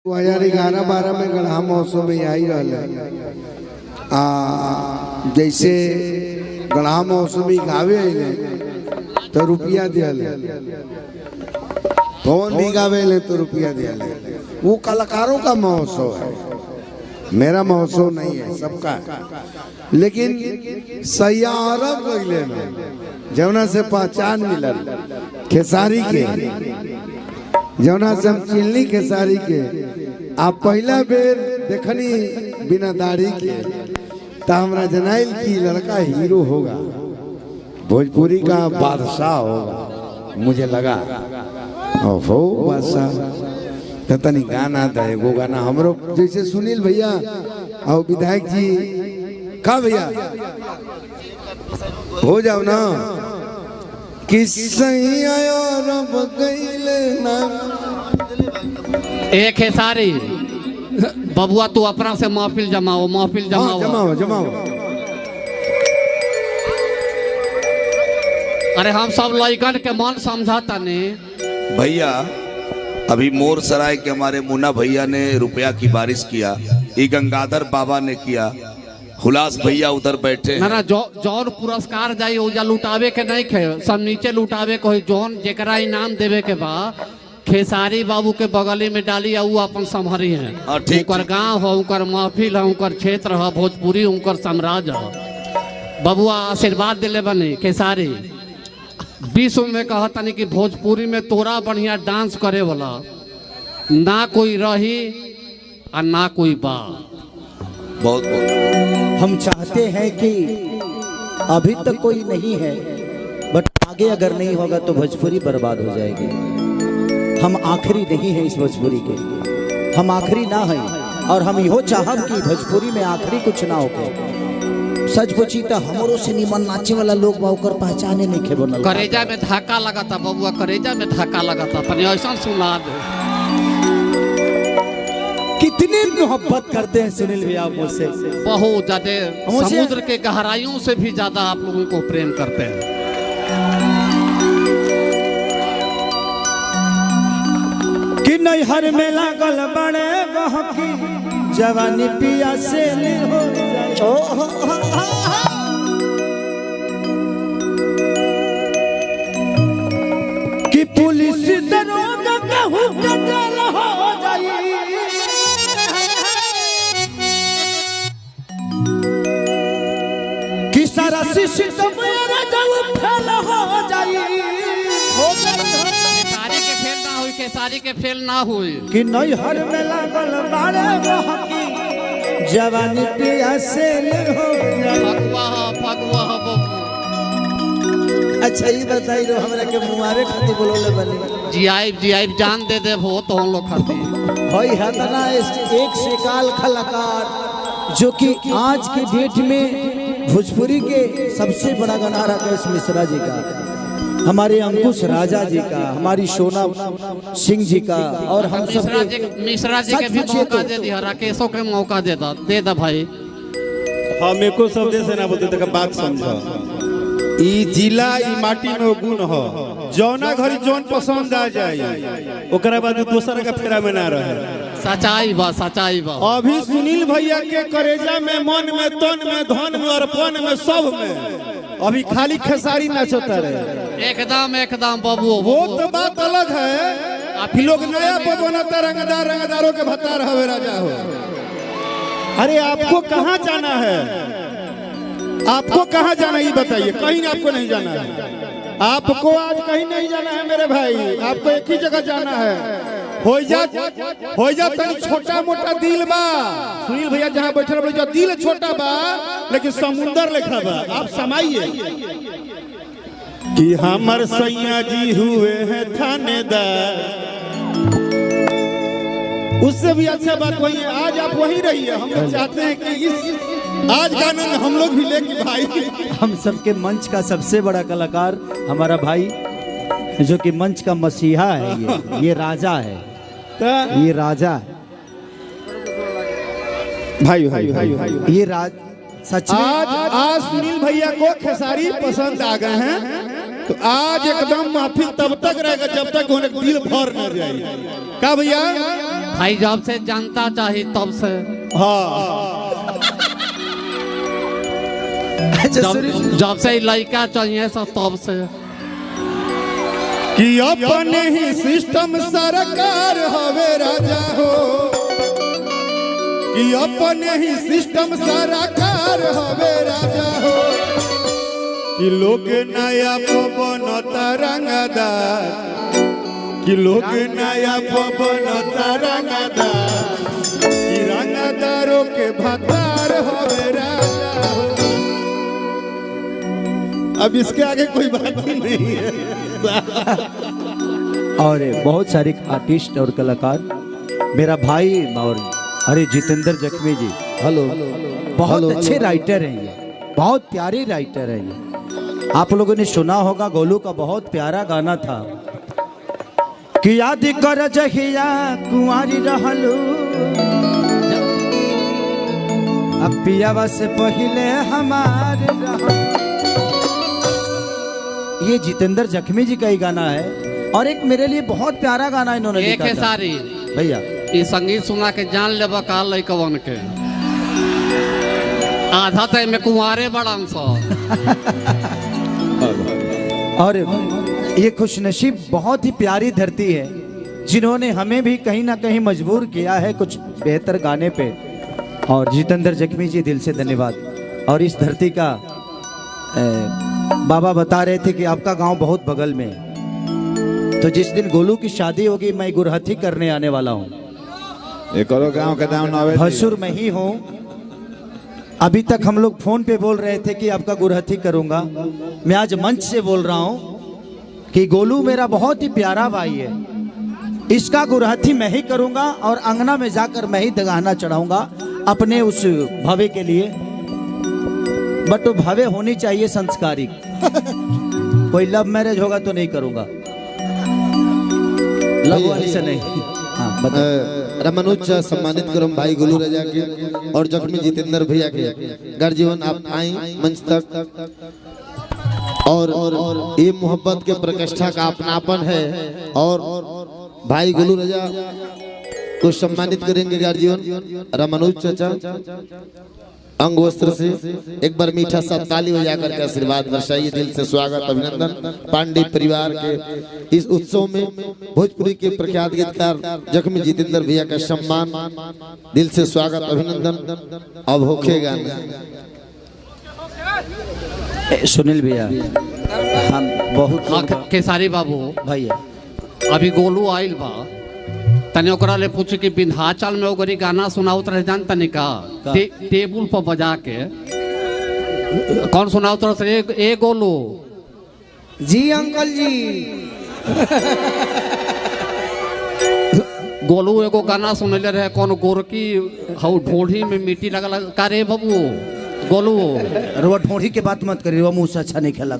2011-12 में गढ़ा महोत्सव में आई रहा जैसे गढ़ा महोत्सव में गावे तो रुपया दियल, कौन भी गावे तो रुपया दियल। वो कलाकारों का महोत्सव है, मेरा महोत्सव नहीं है, सबका। लेकिन सयारब गइले में जौना से पहचान मिलल खेसारी के, जौना से हम चिल्ली खेसारी के आप पहला बेर देखनी बिना दाढ़ी के तो हमरा जनाइल की लड़का हीरो होगा, भोजपुरी का बादशाह होगा। मुझे लगा ओहो बादशाह तनी गाना था, एगो गाना हमरो जैसे सुनील भैया और विधायक जी का भैया हो जाओ ना कि सही आयो रब गइले ना। एक है सारी बबुआ तू अपना से महफिल जमाओ, महफिल जमाओ, जमाओ जमाओ। अरे हम सब लइकन के मन समझाता ने भैया। अभी मोर सराय के हमारे मुन्ना भैया ने रुपया की बारिश किया, ये गंगाधर बाबा ने किया, हुलास भैया उधर बैठे ना ना जौन पुरस्कार जाई ओजा लुटावे के नहीं खे, सब नीचे लुटावे को जौन जेकरा इनाम देवे के बा खेसारी बाबू के बगली में डाली उ अपन संभरी है। उनकर गांव हो, उनकर महफिल है, उनकर क्षेत्र है, भोजपुरी उनकर साम्राज्य है। बबुआ आशीर्वाद दिले बने खेसारी। विश्व में कहता नहीं कि भोजपुरी में तोरा बढ़िया डांस करे वाला ना कोई रही और ना कोई बा। बहुत बहुत हम चाहते हैं कि अभी तक कोई नहीं है, बट आगे अगर नहीं होगा तो भोजपुरी बर्बाद हो जाएगी। हम आखिरी नहीं है इस भोजपुरी के, हम आखिरी ना है और हम यो चाहब कि भोजपुरी में आखिरी कुछ ना होके। सच पूछी तो हमरो से निमन नाचे वाला लोग बाउकर पहचाने नहीं खे बनल। करेजा में धक्का लगा था बबुआ, करेजा में धक्का लगा था, तने ऐसा सुना दे। कितनी मोहब्बत करते हैं सुनील भैया आप मुझसे, बहुत ज्यादा, समुद्र के गहराइयों से भी ज्यादा आप लोगों को प्रेम करते हैं। कि नहीं हर में लागल बड़े गहकी जवानी पिया से हो कि पुलिस दरोगा कहू कतल हो जाई, कि सारा सिस्टम मेरा जब फेल हो जाई। खेसारी के फेल ना हुई कि नहीं हर में लागल बाड़े गहकी जवानी पिया से हो फगुआ बबू। अच्छा ये बताई रो हमरा के मुआरे खाती बोलोले बनी जियाइब जान दे दे वो तो हम लोग खाते भाई हतना एक से काल कलाकार जो कि आज के डेट में भोजपुरी के सबसे बड़ा गाना राकेश मिश्रा जी का, हमारे अंकुश राजा जी का, हमारी सोना सिंह जी का, और हम सब मिश्रा जी के भी मौका दे दिया, राकेशों के मौका दे दा भाई। हम एको शब्द से ना बोलते तक बात समझो। ई जिला ई माटी में गुण हो, जौना घरी जौन पसंद आ जाए ओकरा बाद दूसरा का फेरा में ना रहे। सच्चाई बा, सच्चाई बा। अभी सुनील भैया के करेजा में, मन में, तन में, धन में और पन में, सब में अभी खाली खेसारी नाचता रहे। एकदम बबू, वो तो बात अलग है। आप लोग नया बनाता रंगदारों के भत्तार हवे राजा हो। अरे आपको कहाँ जाना है, आपको कहाँ जाना ये बताइए। कहीं आपको नहीं जाना है, आपको आज कहीं नहीं जाना है मेरे भाई, आपको एक ही जगह जाना है। हो जा तनी छोटा मोटा दिल बा। सुनील भैया जहाँ बैठे रहे दिल छोटा बा लेकिन समुंदर लिखा बा। आप समाइए कि हमर सैया जी हुए हैं थानेदार, उससे भी अच्छा बात वही है। आज आप वही रहिए, हम लोग चाहते हैं कि इस आज गाने में हम लोग भी लेके भाई। हम सबके मंच का सबसे बड़ा कलाकार हमारा भाई जो कि मंच का मसीहा है, ये राजा है, ये राजा है भाई ये राज सच में। आज सुनील भैया को खेसारी पसंद आ गए हैं तो आज एकदम महफिल तब तक रहेगा जब तक उन्हें दिल भर न जाए। क्या भैया भाई जब से जनता चाहिए तब से हाँ जब से लड़का चाहिए सब तब से कि अपने ही सिस्टम सरकार हवे राजा हो, कि अपने ही सिस्टम सरकार हवे राजा हो, कि लोग नया पवन तरंगदार, कि लोग नया पवन तरंगदार, कि रंगदारों के भतार हवे राजा हो। अब इसके आगे कोई बात ही नहीं है। और बहुत सारे आर्टिस्ट और कलाकार, मेरा भाई और अरे जितेंद्र जख्मी जी, हेलो, बहुत अच्छे राइटर हैं ये, बहुत प्यारे राइटर हैं ये। आप लोगों ने सुना होगा गोलू का बहुत प्यारा गाना था कि याद कर जहिया कुंवारी रहलू, अब पियावा से पहले हमारे रहलू। ये जितेंद्र जख्मी जी का ही गाना है। और एक मेरे लिए बहुत प्यारा गाना इन्होंने एक लिखा था सारी भैया। ये संगीत सुना के जान ले बका लइकवन के आधा तय में कुंवारे बड़न सो। और ये खुशनसीब बहुत ही प्यारी धरती है जिन्होंने हमें भी कहीं ना कहीं मजबूर किया है कुछ बेहतर गाने पे। और जितेंद्र जख्मी जी, दिल से धन्यवाद। और इस धरती का बाबा बता रहे थे कि आपका गांव बहुत बगल में है, तो जिस दिन गोलू की शादी होगी मैं गुरहथी करने आने वाला हूँ। एक और गांव का नाम नावे भसुर में ही हूँ। अभी तक हम लोग फोन पे बोल रहे थे कि आपका गुरहथी करूंगा, मैं आज मंच से बोल रहा हूँ कि गोलू मेरा बहुत ही प्यारा भाई है, इसका गुरहथी मैं ही करूंगा और अंगना में जाकर मैं ही दगाना चढ़ाऊंगा अपने उस भवे के लिए। बट वो भवे होनी चाहिए संस्कारिक। कोई लव मैरिज होगा तो नहीं करूंगा, लव वाली से नहीं। हाँ, बताओ। रमनुज सम्मानित करम भाई गोलू राजा के और जख्मी जितेंद्र भैया के गर्जीवन आप आई मंच तक। और ये मोहब्बत के प्रतिष्ठा का अपनापन है। और भाई गोलू राजा को सम्मानित करेंगे गर्जीवन रमनुज चाचा अंग वस्त्र से। एक बार मीठा सा ताली बजाकर के आशीर्वाद दर्शाइए। दिल से स्वागत अभिनंदन पांडे परिवार के इस उत्सव में भोजपुरी के प्रख्यात गीतकार जख्मी जितेंद्र भैया का सम्मान, दिल से स्वागत अभिनंदन। अब होखेगा सुनील भैया, हम बहुत हाँ केसारी बाबू भैया अभी गोलू आइल बा, तने ओकरा ले पूछे कि विंध्याचल में ओकरी गाना सुनाउत रहे जान तने का टेबुल पर बजा के कौन सुनाउत रहे? ए गोलू जी अंकल जी। गोलू एगो गाना सुनले रहे, कौन गोरकी हौ ढोढ़ी में मिट्टी लगा का रे बाबू गोलू। ढोढ़ी के बात मत करिए, वो मुँह से अच्छा नहीं खेला।